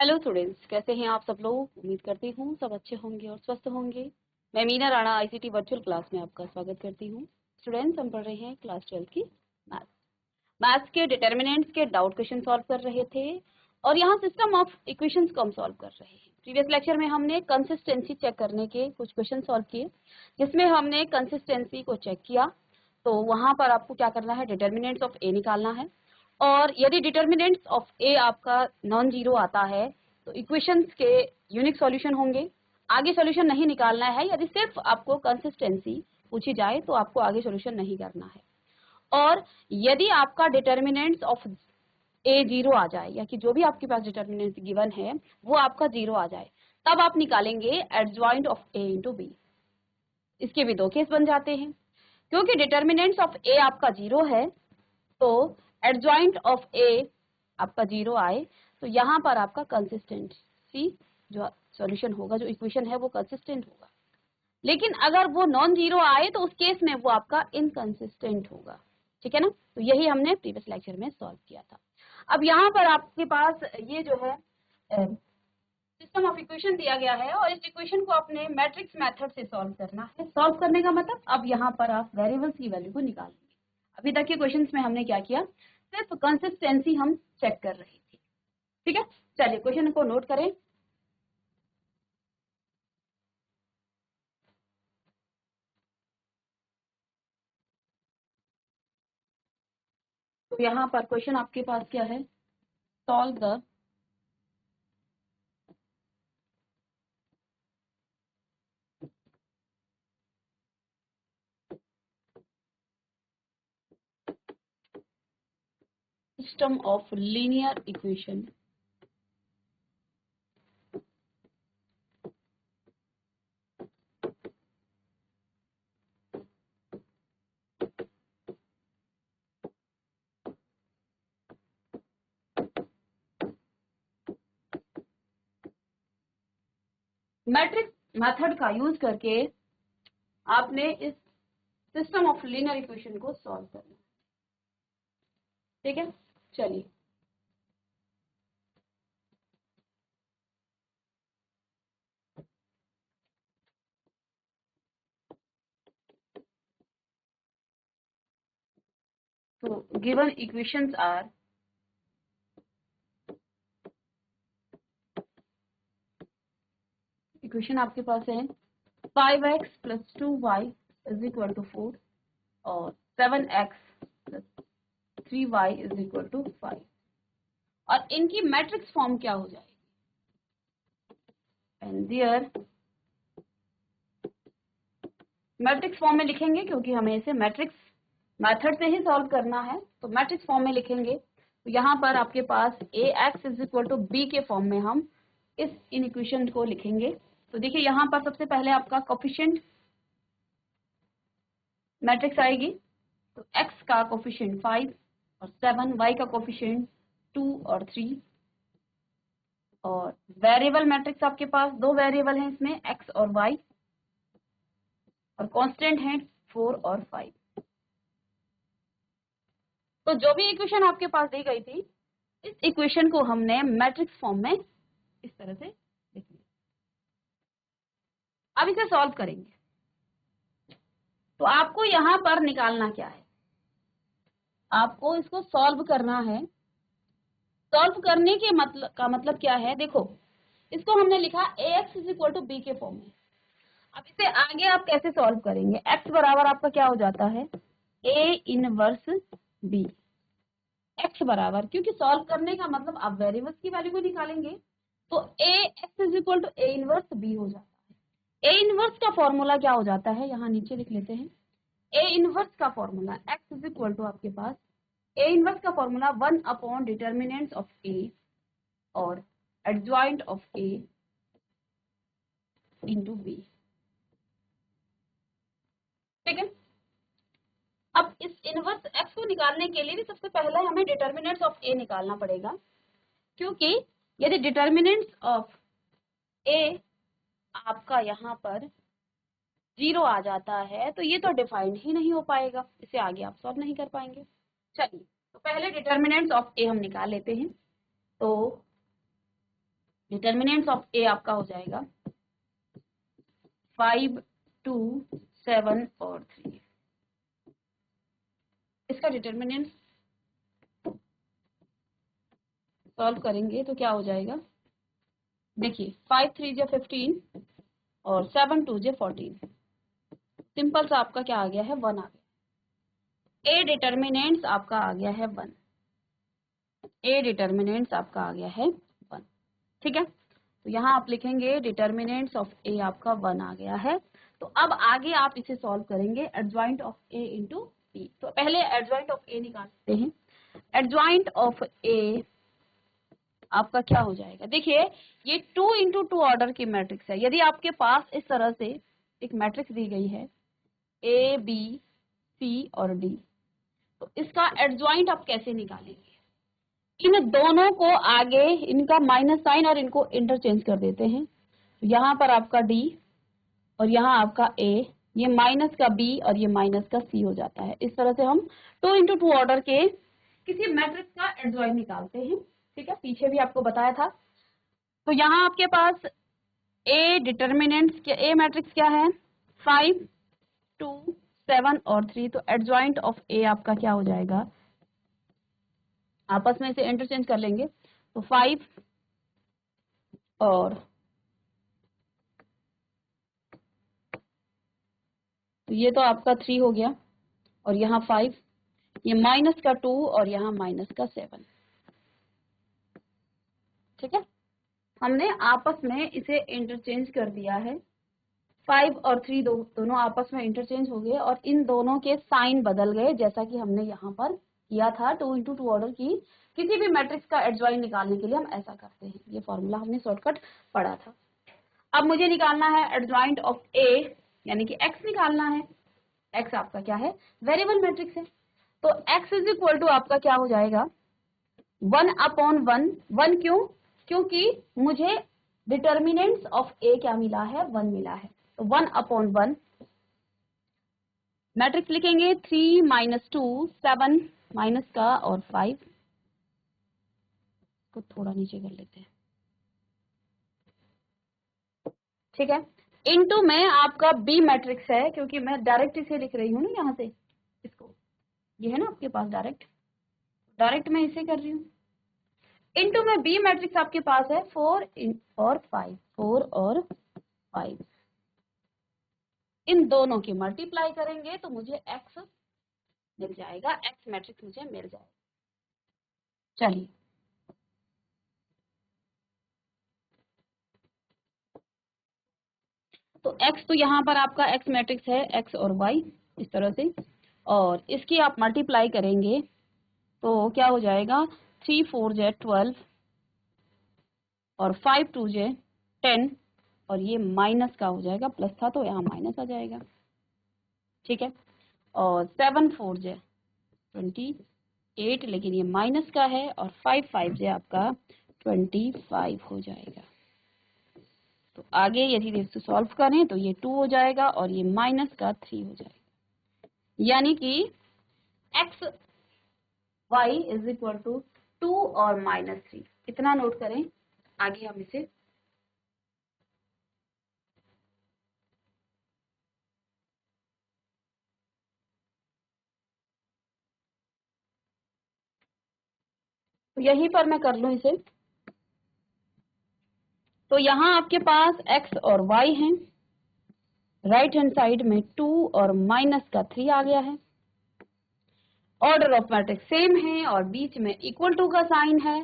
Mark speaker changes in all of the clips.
Speaker 1: Hello students, कैसे हैं आप सब लोग। उम्मीद करती हूँ सब अच्छे होंगे और स्वस्थ होंगे। मैं Meena Rana ICT virtual class में आपका स्वागत करती हूँ। स्टूडेंट्स, हम पढ़ रहे हैं क्लास 12 की मैथ्स। मैथ्स के डिटर्मिनेंट्स के डाउट क्वेश्चन सॉल्व कर रहे थे और यहाँ सिस्टम ऑफ इक्वेशंस को हम सॉल्व कर रहे हैं। प्रीवियस लेक्चर में हमने कंसिस्टेंसी चेक करने के कुछ क्वेश्चन सॉल्व किए, जिसमें हमने कंसिस्टेंसी को चेक किया। तो वहाँ पर आपको क्या करना है, डिटर्मिनेंट्स ऑफ ए निकालना है। और यदि डिटर्मिनेंट्स ऑफ ए आपका नॉन जीरो आता है तो इक्वेशंस के यूनिक सॉल्यूशन होंगे। आगे सॉल्यूशन नहीं निकालना है। यदि सिर्फ आपको कंसिस्टेंसी पूछी जाए तो आपको आगे सॉल्यूशन नहीं करना है। और यदि आपका डिटर्मिनेंट्स ऑफ ए जीरो आ जाए, या कि जो भी आपके पास डिटर्मिनेंट गिवन है वो आपका जीरो आ जाए, तब आप निकालेंगे adjoint of A into B. इसके भी दो केस बन जाते हैं। क्योंकि डिटर्मिनेंट्स ऑफ ए आपका जीरो है तो एडजॉइंट ऑफ ए आपका जीरो आए तो यहाँ पर आपका कंसिस्टेंसी जो सॉल्यूशन होगा, जो इक्वेशन है वो कंसिस्टेंट होगा। लेकिन अगर वो नॉन जीरो आए तो उस केस में वो आपका इनकंसिस्टेंट होगा। ठीक है ना। तो यही हमने प्रीवियस लेक्चर में सॉल्व किया था। अब यहाँ पर आपके पास ये जो है सिस्टम ऑफ इक्वेशन दिया गया है और इस इक्वेशन को अपने मैट्रिक्स मेथड से सॉल्व करना है। सॉल्व करने का मतलब अब यहाँ पर आप वेरिएबल्स की वैल्यू को निकालेंगे। अभी तक के क्वेश्चंस में हमने क्या किया, सिर्फ कंसिस्टेंसी हम चेक कर रहे थे। ठीक है, चलिए क्वेश्चन को नोट करें। तो यहाँ पर क्वेश्चन आपके पास क्या है, solve the system of linear equation matrix method का यूज करके आपने इस सिस्टम ऑफ लीनियर इक्वेशन को सॉल्व करना। ठीक है, चलिए तो गिवन इक्वेशंस आर इक्वेशन आपके पास है 5x + 2y = 4 और 7x + 3y = 5। और इनकी मैट्रिक्स फॉर्म क्या हो जाएगी, एंड देयर मैट्रिक्स फॉर्म में लिखेंगे क्योंकि हमें इसे मैट्रिक्स मेथड से ही सॉल्व करना है। तो मैट्रिक्स फॉर्म में लिखेंगे तो यहाँ पर आपके पास ax = b के फॉर्म में हम इन इक्वेशन को लिखेंगे। तो देखिए यहाँ पर सबसे पहले आपका कोफिशिएंट मैट्रिक्स आएगी। तो x का कोफिशिएंट 5 और 7, y का कोफिशिएंट 2 और 3। और वेरिएबल मैट्रिक्स आपके पास दो वेरिएबल हैं इसमें, x और y, और कांस्टेंट हैं 4 और 5। तो जो भी इक्वेशन आपके पास दी गई थी, इस इक्वेशन को हमने मैट्रिक्स फॉर्म में इस तरह से लिख लिया। अब इसे सॉल्व करेंगे। तो आपको यहाँ पर निकालना क्या है, आपको इसको सॉल्व करना है। सॉल्व करने के मतलब क्या है, देखो इसको हमने लिखा ax = b के फॉर्म में। अब इसे आगे आप कैसे सॉल्व करेंगे, x बराबर आपका क्या हो जाता है, a इनवर्स b। x बराबर, क्योंकि सॉल्व करने का मतलब आप वेरिएबल्स की वैल्यू को निकालेंगे, तो ax = a इनवर्स b हो जाता है। a इनवर्स का फॉर्मूला क्या हो जाता है, यहाँ नीचे लिख लेते हैं। a इनवर्स का फॉर्मूला x = आपके पास a इनवर्स का फॉर्मूला 1 डिटर्मिनेंट्स ऑफ a और adjoint of a into b। ठीक है। अब इस इनवर्स x को निकालने के लिए भी सबसे पहले हमें डिटर्मिनेंट्स ऑफ a निकालना पड़ेगा, क्योंकि यदि डिटर्मिनेंट्स ऑफ a आपका यहाँ पर 0 आ जाता है तो ये तो डिफाइंड ही नहीं हो पाएगा, इसे आगे आप सॉल्व नहीं कर पाएंगे। चलिए, तो पहले डिटर्मिनेंट्स ऑफ a हम निकाल लेते हैं। तो डिटर्मिनेंट्स ऑफ ए आपका हो जाएगा 5, 2, 7 और 3। इसका डिटर्मिनेंट सॉल्व करेंगे तो क्या हो जाएगा, देखिए 5 3 जो 15 और 7 2 जो 14। सिंपल सा आपका क्या आ गया है, 1 आ गया। ए डिटर्मिनेंट्स आपका आ गया है 1। ए डिटर्मिनेंट्स आपका आ गया है 1। ठीक है, तो यहाँ आप लिखेंगे डिटर्मिनेंट्स ऑफ ए आपका 1 आ गया है। तो अब आगे आप इसे सॉल्व करेंगे adjoint of A into B. तो पहले एडजॉइंट ऑफ ए निकालते हैं। एडजॉइंट ऑफ ए आपका क्या हो जाएगा, देखिए ये 2 इंटू 2 ऑर्डर की मैट्रिक्स है। यदि आपके पास इस तरह से एक मैट्रिक्स दी गई है ए बी सी और डी, तो इसका एडजॉइंट आप कैसे निकालेंगे, इन दोनों को आगे इनका माइनस साइन और इनको इंटरचेंज कर देते हैं। तो यहाँ पर आपका डी और यहाँ आपका ए, ये माइनस का बी और ये माइनस का सी हो जाता है। इस तरह से हम 2 इंटू 2 ऑर्डर के किसी मैट्रिक्स का एडजॉइंट निकालते हैं। ठीक है, पीछे भी आपको बताया था। तो यहाँ आपके पास ए डिटर्मिनेंट्स क्या, ए मैट्रिक्स क्या है 5, 2, 7 और 3। तो एडजॉइंट ऑफ ए आपका क्या हो जाएगा, आपस में इसे इंटरचेंज कर लेंगे। तो 5 और तो ये तो आपका 3 हो गया और यहाँ 5, ये माइनस का 2 और यहाँ माइनस का 7। ठीक है, हमने आपस में इसे इंटरचेंज कर दिया है। 5 और 3 दोनों आपस में इंटरचेंज हो गए और इन दोनों के साइन बदल गए, जैसा कि हमने यहाँ पर किया था 2 इंटू 2 ऑर्डर की किसी भी मैट्रिक्स का एडजॉइंट निकालने के लिए हम ऐसा करते हैं। ये फॉर्मूला हमने शॉर्टकट पढ़ा था। अब मुझे निकालना है एडजॉइंट ऑफ ए, यानी कि एक्स निकालना है। एक्स आपका क्या है, वेरिएबल मैट्रिक्स है। तो एक्स इज इक्वल टू आपका क्या हो जाएगा 1/1। 1 क्यों, क्योंकि मुझे डिटर्मिनेंट्स ऑफ ए क्या मिला है, 1 मिला है। तो 1/1 मैट्रिक्स लिखेंगे 3 - 2 7 माइनस का और 5 को थोड़ा नीचे कर लेते हैं। ठीक है, इनटू में आपका बी मैट्रिक्स है, क्योंकि मैं डायरेक्ट इसे लिख रही हूँ ना यहाँ से, इसको ये है ना आपके पास डायरेक्ट मैं इसे कर रही हूँ। इनटू में बी मैट्रिक्स आपके पास है 4 और 5, 4 और 5। इन दोनों की मल्टीप्लाई करेंगे तो मुझे एक्स मिल जाएगा, एक्स मैट्रिक्स मुझे मिल जाएगा। चलिए तो x तो यहाँ पर आपका x मैट्रिक्स है x और y इस तरह से, और इसकी आप मल्टीप्लाई करेंगे तो क्या हो जाएगा 3 4 जे 12 और 5 2 जे 10 और ये माइनस का हो जाएगा, प्लस था तो यहाँ माइनस आ जाएगा। ठीक है, और 7 4 जे 28, लेकिन ये माइनस का है, और 5 5 जे आपका 25 हो जाएगा। तो आगे यदि इसको सॉल्व करें तो ये 2 हो जाएगा और ये माइनस का 3 हो जाएगा, यानी कि X Y is equal to 2 और -3। इतना नोट करें, आगे हम इसे तो यहीं पर मैं कर लूं इसे। तो यहाँ आपके पास x और y हैं, राइट हैंड साइड में 2 और माइनस का 3 आ गया है। ऑर्डर ऑफ मैट्रिक्स सेम है और बीच में इक्वल टू का साइन है,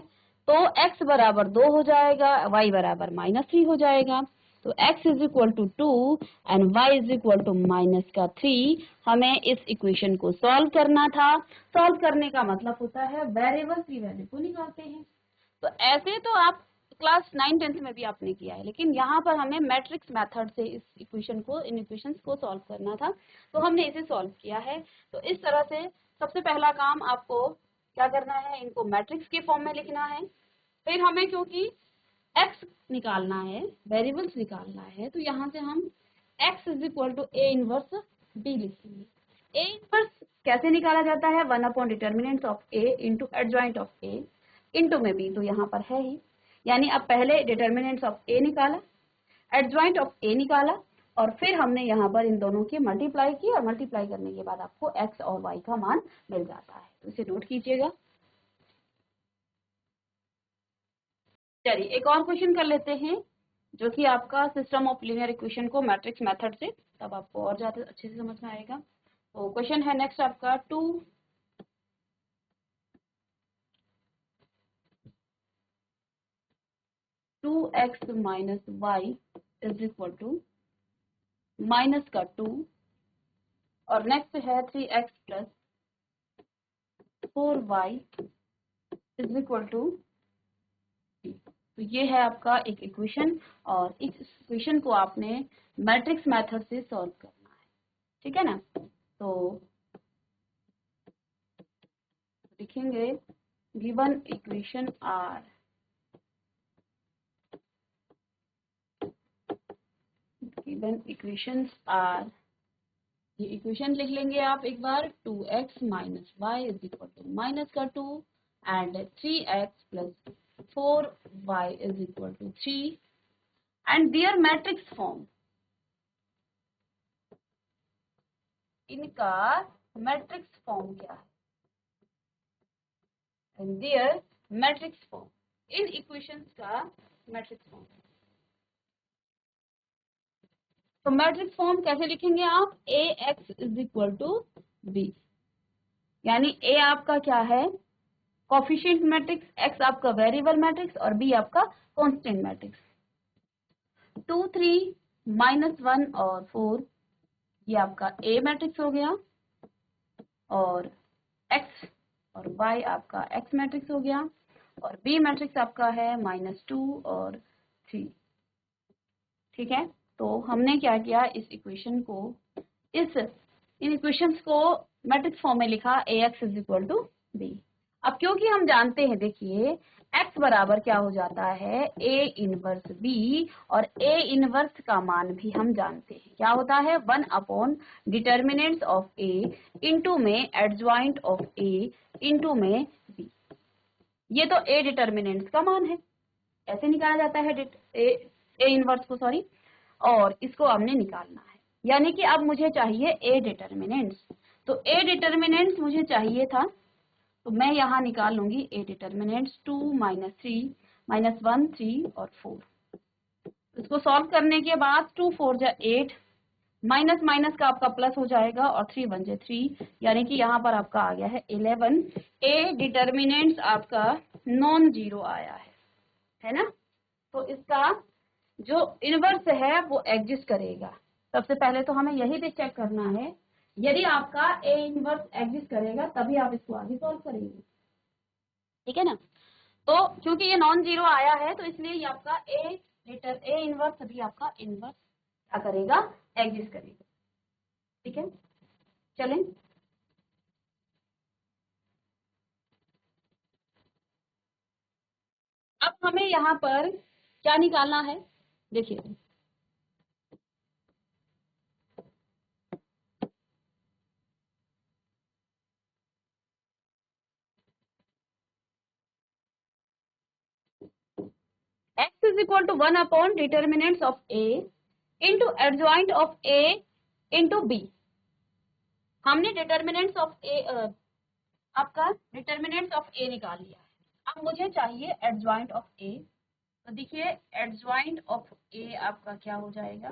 Speaker 1: तो x बराबर 2 हो जाएगा, y बराबर -3 हो जाएगा। तो x इज इक्वल टू 2 एंड y इज इक्वल टू -3। हमें इस इक्वेशन को सॉल्व करना था। सॉल्व करने का मतलब होता है वेरिएबल की वैल्यू को निकालते हैं। तो ऐसे तो आप क्लास 9 10th में भी आपने किया है, लेकिन यहाँ पर हमें मैट्रिक्स मेथड से इस इक्वेशन को, इन इक्वेशंस को सॉल्व करना था, तो हमने इसे सॉल्व किया है। तो इस तरह से सबसे पहला काम आपको क्या करना है, इनको मैट्रिक्स के फॉर्म में लिखना है। फिर हमें क्योंकि x निकालना है, वेरिएबल्स निकालना है, तो यहाँ से हम x is equal to a inverse b लिखेंगे। a इनवर्स कैसे निकाला जाता है, 1/डिटर्मिनेंट्स of a into adjoint of a into में b, तो यहाँ पर है ही। यानी अब पहले डिटर्मिनेंट्स ऑफ ए निकाला, एडजॉइंट ऑफ ए निकाला, और फिर हमने यहाँ पर इन दोनों की मल्टीप्लाई की, और मल्टीप्लाई करने के बाद आपको x और y का मान मिल जाता है। तो इसे नोट कीजिएगा। चलिए एक और क्वेश्चन कर लेते हैं, जो कि आपका सिस्टम ऑफ लीनियर इक्वेशन को मैट्रिक्स मेथड से, तब आपको और ज्यादा अच्छे से समझ में आएगा। तो क्वेश्चन है नेक्स्ट आपका 2x minus Y is equal to minus का 2, और नेक्स्ट है 3x plus 4y is equal to 3। तो ये है आपका एक इक्वेशन, और इस इक्वेशन को आपने मैट्रिक्स मेथड से सॉल्व करना है, ठीक है ना। तो लिखेंगे given equation are, given equations are, ये इक्वेशन लिख लेंगे आप एक बार, 2x minus Y is equal to minus का 2 and 3x plus 4y is equal to 3 and their matrix form, इनका मैट्रिक्स फॉर्म क्या है, एंड देयर मैट्रिक्स फॉर्म, इन इक्वेशंस का मैट्रिक्स फॉर्म। तो मैट्रिक्स फॉर्म कैसे लिखेंगे आप, ax is equal to b, यानी a आपका क्या है, कोफिशिएंट मैट्रिक्स, x आपका वेरिएबल मैट्रिक्स, और b आपका कांस्टेंट मैट्रिक्स। 2 3 माइनस 1 और 4 ये आपका a मैट्रिक्स हो गया, और x और y आपका x मैट्रिक्स हो गया, और b मैट्रिक्स आपका है -2 और 3, ठीक है। तो हमने क्या किया, इस इक्वेशन को, इन इक्वेशंस को मैट्रिक्स फॉर्म में लिखा, ax is equal to b। अब क्योंकि हम जानते हैं, देखिए x बराबर क्या हो जाता है, a इनवर्स b, और a इनवर्स का मान भी हम जानते हैं, क्या होता है, 1 upon determinants of a into में एडजॉइंट ऑफ a इंटू में b। ये तो a डिटर्मिनेंट्स का मान है, ऐसे निकाला जाता है a इनवर्स को, सॉरी, और इसको हमने निकालना है, यानी कि अब मुझे चाहिए a डिटर्मिनेंट्स। तो a डिटर्मिनेंट्स मुझे चाहिए था, तो मैं यहाँ निकाल लूंगी a डिटर्मिनेंट्स, 2 माइनस 3 माइनस 1 3 और 4। इसको सॉल्व करने के बाद 2 4 जा 8, माइनस माइनस का आपका प्लस हो जाएगा, और 3 1 जा 3, यानी कि यहाँ पर आपका आ गया है 11। a डिटर्मिनेंट्स आपका नॉन जीरो आया है ना। तो इसका जो इनवर्स है वो एग्जिस्ट करेगा। सबसे पहले तो हमें यही भी चेक करना है, यदि आपका ए इनवर्स एग्जिस्ट करेगा तभी आप इसको आगे सॉल्व करेंगे, ठीक है ना। तो क्योंकि ये नॉन जीरो आया है, तो इसलिए ये आपका ए इनवर्स भी आपका इनवर्स क्या करेगा, एग्जिस्ट करेगा, ठीक है। चलें, अब हमें यहाँ पर क्या निकालना है, देखिए x is equal to 1 upon determinants of a into adjoint of a into b। हमने डिटर्मिनेंट्स ऑफ ए, आपका डिटर्मिनेंट्स ऑफ ए निकाल लिया है। अब मुझे चाहिए एडजॉइंट ऑफ ए। तो देखिए एडजॉइंट ऑफ ए आपका क्या हो जाएगा,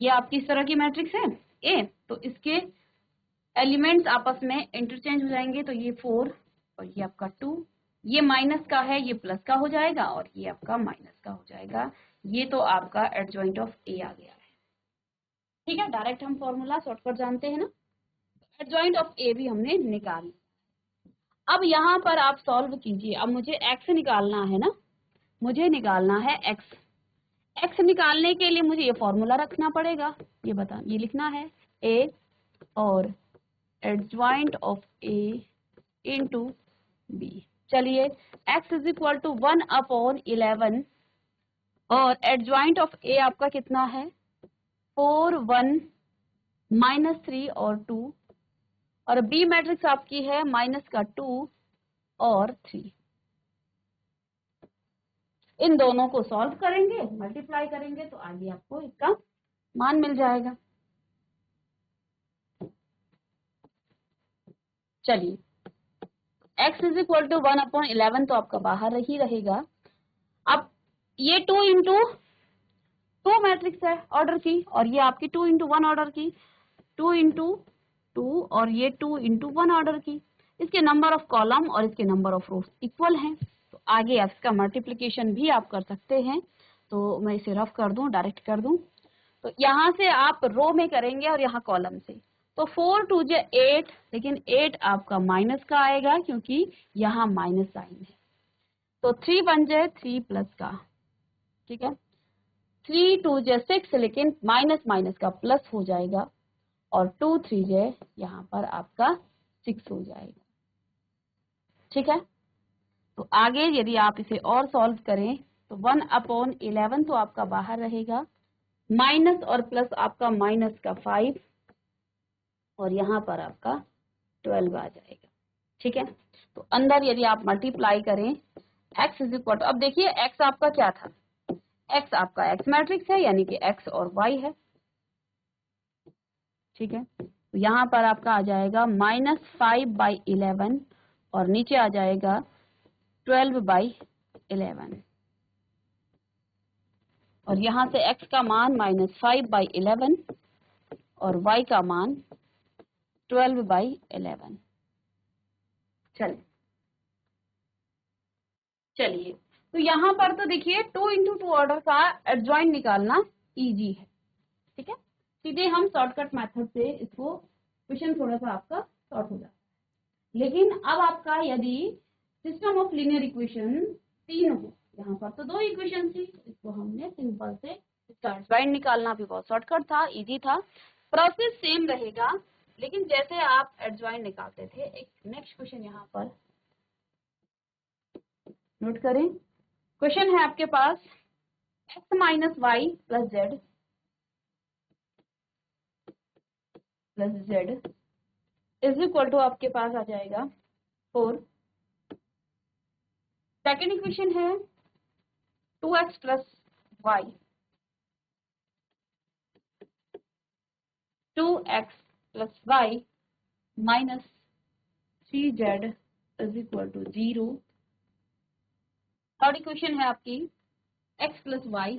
Speaker 1: ये आपकी इस तरह की मैट्रिक्स है ए, तो इसके एलिमेंट्स आपस में इंटरचेंज हो जाएंगे, तो ये 4 और ये आपका 2, ये माइनस का है, ये प्लस का हो जाएगा, और ये आपका माइनस का हो जाएगा। ये तो आपका एडजॉइंट ऑफ ए आ गया है, ठीक है। डायरेक्ट हम फॉर्मूला शॉर्टकट जानते हैं ना, एडजॉइंट ऑफ ए भी हमने निकाल लिया। अब यहाँ पर आप सॉल्व कीजिए, अब मुझे x निकालना है ना, मुझे निकालना है x। x निकालने के लिए मुझे ये फॉर्मूला रखना पड़ेगा, ये बता, ये लिखना है a और adjoint of a into b। चलिए x is equal to 1 upon 11, और एडजॉइंट ऑफ a आपका कितना है, 4 1 माइनस 3 और 2, और b मैट्रिक्स आपकी है माइनस का 2 और 3। इन दोनों को सॉल्व करेंगे, मल्टीप्लाई करेंगे तो आगे आपको इसका मान मिल जाएगा। चलिए, x इज इक्वल टू 1/11 तो आपका बाहर ही रहेगा। अब ये 2 मैट्रिक्स है ऑर्डर की, और ये आपकी 2 × 1 ऑर्डर की, 2 × 2 और ये 2 × 1 ऑर्डर की। इसके नंबर ऑफ कॉलम और इसके नंबर ऑफ रोज इक्वल हैं, तो आगे आप इसका मल्टीप्लिकेशन भी आप कर सकते हैं। तो मैं इसे रफ कर दूं, डायरेक्ट कर दूं, तो यहाँ से आप रो में करेंगे और यहाँ कॉलम से, तो 4 × 2 = 8, लेकिन 8 आपका माइनस का आएगा क्योंकि यहाँ माइनस साइन है। तो 3 बन जाए 3 प्लस का, ठीक है। 3 × 2 = 6, लेकिन माइनस माइनस का प्लस हो जाएगा, और 2 × 3 = यहाँ पर आपका 6 हो जाएगा, ठीक है। तो आगे यदि आप इसे और सॉल्व करें तो 1/11 तो आपका बाहर रहेगा, माइनस और प्लस आपका माइनस का 5, और यहाँ पर आपका 12 आ जाएगा, ठीक है। तो अंदर यदि आप मल्टीप्लाई करें x इज इक्वल टू, अब देखिए x आपका क्या था, x आपका x मैट्रिक्स है, यानी कि x और y है, ठीक है। तो यहाँ पर आपका आ जाएगा -5/11 और नीचे आ जाएगा 12/11, और यहाँ से x का मान -5/11 और y का मान 12/11। चलिए, तो यहाँ पर तो देखिए 2 × 2 ऑर्डर का एडजॉइंट निकालना इजी है, ठीक है। सीधे हम शॉर्टकट मेथड से इसको क्वेश्चन थोड़ा सा आपका शॉर्ट हो जाता है। लेकिन अब आपका यदि सिस्टम ऑफ लीनियर इक्वेशन 3 हो, यहाँ पर तो 2 इक्वेशन थी, इसको हमने सिंपल से इसका एडजॉइंट निकालना भी बहुत शॉर्टकट था, इजी था। प्रोसेस सेम रहेगा, लेकिन जैसे आप एडजॉइंट निकालते थे, एक नेक्स्ट क्वेश्चन यहाँ पर नोट करें। क्वेश्चन है आपके पास x - y + z is equal to आपके पास आ जाएगा 4। सेकेंड इक्वेशन है 2x + y, 2x + y - 3z is equal to 0। Third equation है आपकी x + y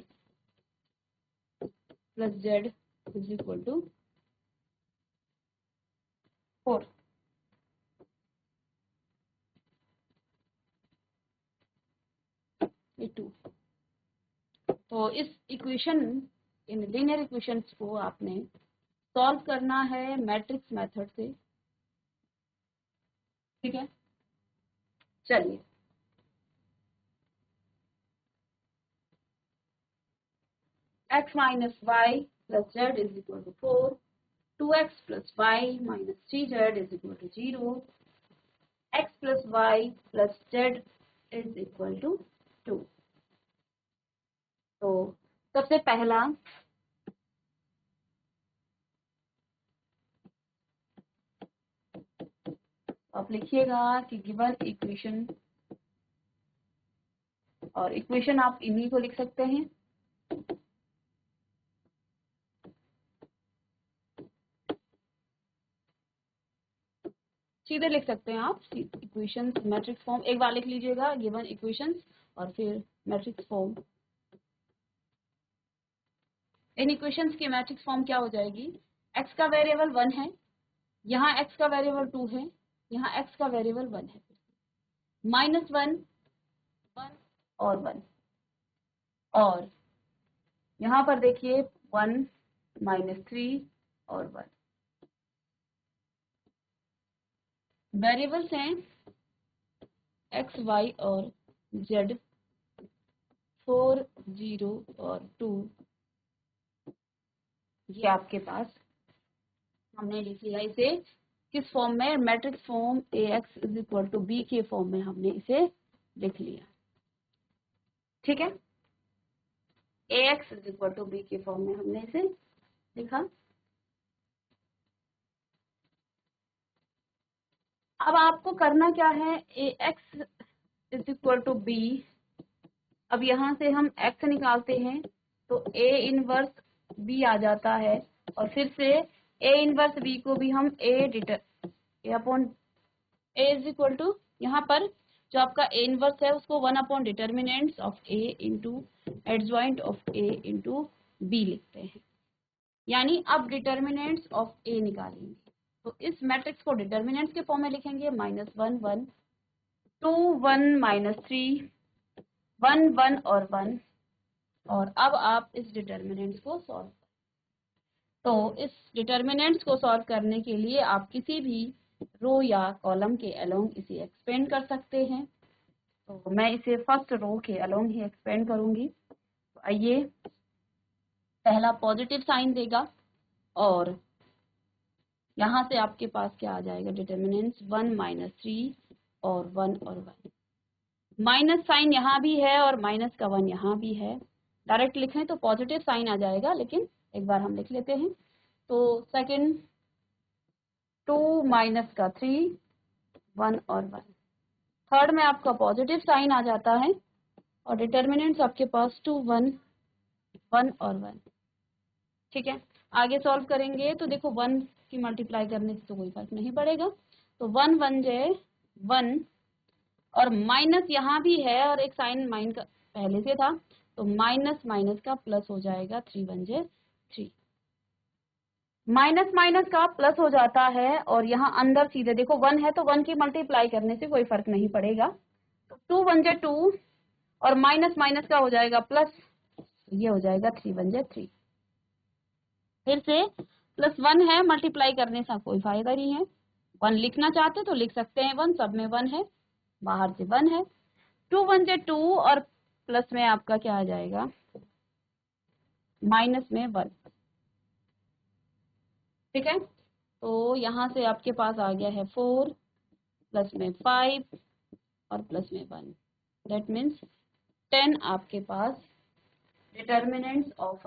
Speaker 1: + z is equal to 4। ये 2। तो इस इक्वेशन, इन लीनियर इक्वेशंस को आपने सॉल्व करना है मैट्रिक्स मेथड से, ठीक है। चलिए, x - y + z is equal to 4, 2x + y - 3z is equal to 0, x + y + z is equal to 2। तो सबसे पहला आप लिखिएगा कि गिवन इक्वेशन, और इक्वेशन आप इन्हीं को लिख सकते हैं, सीधे लिख सकते हैं आप इक्वेशंस मैट्रिक्स फॉर्म। एक बार लिख लीजिएगा गिवन इक्वेशंस और फिर मैट्रिक्स फॉर्म। इन इक्वेशंस की मैट्रिक्स फॉर्म क्या हो जाएगी, x का वेरिएबल 1 है, यहाँ x का वेरिएबल 2 है, यहाँ x का वेरिएबल 1 है, -1 1 और 1, और यहाँ पर देखिए 1 -3 और 1। वेरिएबल्स हैं x, y और z, 4 0 और 2। ये आपके पास हमने लिख लिया इसे किस फॉर्म में, मैट्रिक्स फॉर्म ax = b के फॉर्म में हमने इसे लिख लिया, ठीक है। ax = b के फॉर्म में हमने इसे लिखा। अब आपको करना क्या है, ax = b अब यहाँ से हम x निकालते हैं तो a इनवर्स b आ जाता है, और फिर से a इनवर्स b को भी हम a upon a is equal to, यहाँ पर जो आपका a इनवर्स है उसको 1 upon determinants of a into adjoint of a into b लिखते हैं। यानी अब डिटर्मिनेंट्स ऑफ a निकालेंगे तो इस मैट्रिक्स को डिटर्मिनेंट्स के फॉर्म में लिखेंगे, -1 1 2 1 -3 1 1 और 1। और अब आप इस डिटर्मिनेंट्स को सॉल्व करें। तो इस डिटर्मिनेंट्स को सॉल्व करने के लिए आप किसी भी रो या कॉलम के अलोंग इसे एक्सपेंड कर सकते हैं। तो मैं इसे फर्स्ट रो के अलोंग ही एक्सपेंड करूंगी। तो आइए, पहला पॉजिटिव साइन देगा और यहाँ से आपके पास क्या आ जाएगा, डिटर्मिनेंट्स 1 -3 और 1 और 1। माइनस साइन यहाँ भी है और माइनस का 1 यहाँ भी है। डायरेक्ट लिखें तो पॉजिटिव साइन आ जाएगा, लेकिन एक बार हम लिख लेते हैं। तो सेकंड 2 माइनस का 3 1 और 1। थर्ड में आपका पॉजिटिव साइन आ जाता है और डिटर्मिनेंट्स आपके पास 2 1 1 और 1। ठीक है, आगे सॉल्व करेंगे तो देखो 1 की मल्टीप्लाई करने से तो कोई फर्क नहीं पड़ेगा। तो 1 1 जे 1 और माइनस यहाँ भी है और एक साइन माइन का पहले से था, तो माइनस माइनस का प्लस हो जाएगा, 3 1 जे 3। माइनस माइनस का प्लस हो जाता है और यहाँ अंदर सीधे देखो 1 है तो 1 की मल्टीप्लाई करने से कोई फर्क नहीं पड़ेगा। तो 2 1 जे 2 और माइनस माइनस का हो जाएगा प्लस, ये हो जाएगा 3 1 जे 3। फिर से +1 है, मल्टीप्लाई करने से कोई फायदा नहीं है। 1 लिखना चाहते तो लिख सकते हैं, 1 सब में 1 है, बाहर से 1 है। 2 1 जे 2 और प्लस में आपका क्या आ जाएगा, माइनस में 1। ठीक है, तो यहाँ से आपके पास आ गया है 4 प्लस में 5 और प्लस में 1। दैट मीन्स 10 आपके पास डिटर्मिनेंट्स ऑफ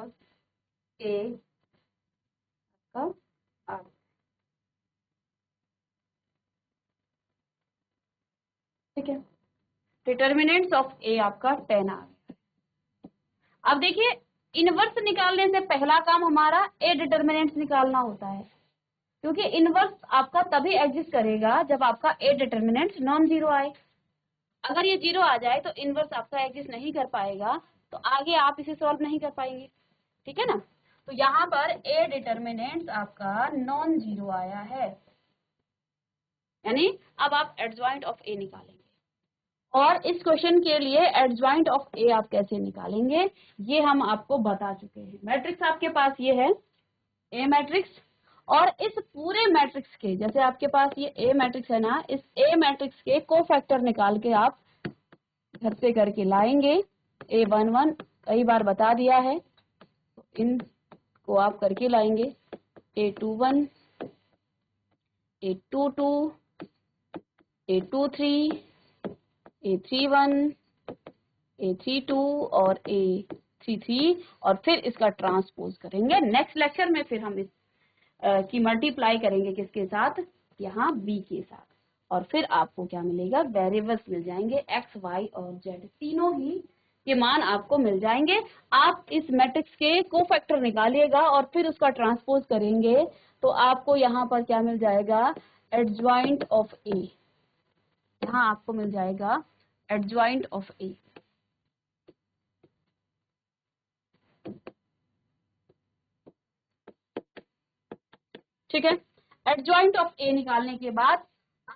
Speaker 1: ए का आ। ठीक है, डिटर्मिनेंट्स ऑफ ए आपका 10 आ गया। अब देखिए, इनवर्स निकालने से पहला काम हमारा ए डिटर्मिनेंट्स निकालना होता है, क्योंकि इनवर्स आपका तभी एग्जिस्ट करेगा जब आपका ए डिटर्मिनेंट्स नॉन जीरो आए। अगर ये जीरो आ जाए तो इनवर्स आपका एग्जिस्ट नहीं कर पाएगा, तो आगे आप इसे सॉल्व नहीं कर पाएंगे। ठीक है ना, तो यहाँ पर ए डिटर्मिनेंट्स आपका नॉन जीरो आया है, यानी अब आप एडजॉइंट ऑफ ए निकालेंगे। और इस क्वेश्चन के लिए एडजॉइंट ऑफ ए आप कैसे निकालेंगे ये हम आपको बता चुके हैं। मैट्रिक्स आपके पास ये है ए मैट्रिक्स, और इस पूरे मैट्रिक्स के, जैसे आपके पास ये ए मैट्रिक्स है ना, इस ए मैट्रिक्स के कोफैक्टर निकाल के आप घर पे करके लाएंगे। A11 कई बार बता दिया है, तो इनको आप करके लाएंगे। A21 A22 A23 A31 A32 और A33, और फिर इसका ट्रांसपोज करेंगे। नेक्स्ट लेक्चर में फिर हम इस की मल्टीप्लाई करेंगे किसके साथ, यहाँ b के साथ, और फिर आपको क्या मिलेगा, वेरिएबल्स मिल जाएंगे x y और z, तीनों ही के मान आपको मिल जाएंगे। आप इस मैट्रिक्स के कोफैक्टर निकालिएगा और फिर उसका ट्रांसपोज करेंगे, तो आपको यहाँ पर क्या मिल जाएगा, एडजॉइंट ऑफ ए। यहाँ आपको मिल जाएगा एडजॉइंट ऑफ ए। ठीक है, एडजॉइंट ऑफ ए निकालने के बाद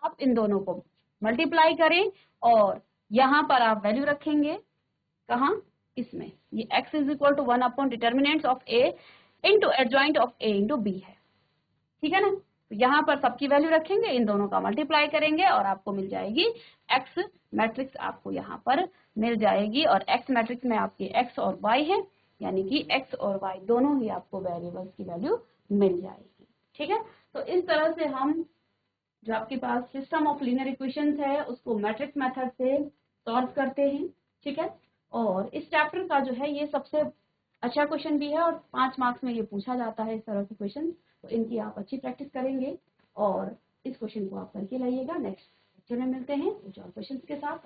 Speaker 1: आप इन दोनों को मल्टीप्लाई करें और यहाँ पर आप वैल्यू रखेंगे, कहाँ, इसमें। ये x is equal to 1 upon determinants of a into adjoint of a into b है। ठीक है ना, तो यहाँ पर सबकी वैल्यू रखेंगे, इन दोनों का मल्टीप्लाई करेंगे और आपको मिल जाएगी x मैट्रिक्स, आपको यहाँ पर मिल जाएगी। और x मैट्रिक्स में आपके x और y है, यानी कि x और y दोनों ही आपको वेरिएबल्स की वैल्यू मिल जाएगी। ठीक है, तो इस तरह से हम जो आपके पास सिस्टम ऑफ लीनियर इक्वेशंस है उसको मैट्रिक्स मेथड से सॉल्व करते हैं। ठीक है, और इस चैप्टर का जो है ये सबसे अच्छा क्वेश्चन भी है और 5 मार्क्स में ये पूछा जाता है इस तरह के क्वेश्चन, तो इनकी आप अच्छी प्रैक्टिस करेंगे और इस क्वेश्चन को आप करके लाइएगा। नेक्स्ट लेक्चर में मिलते हैं कुछ और क्वेश्चन के साथ।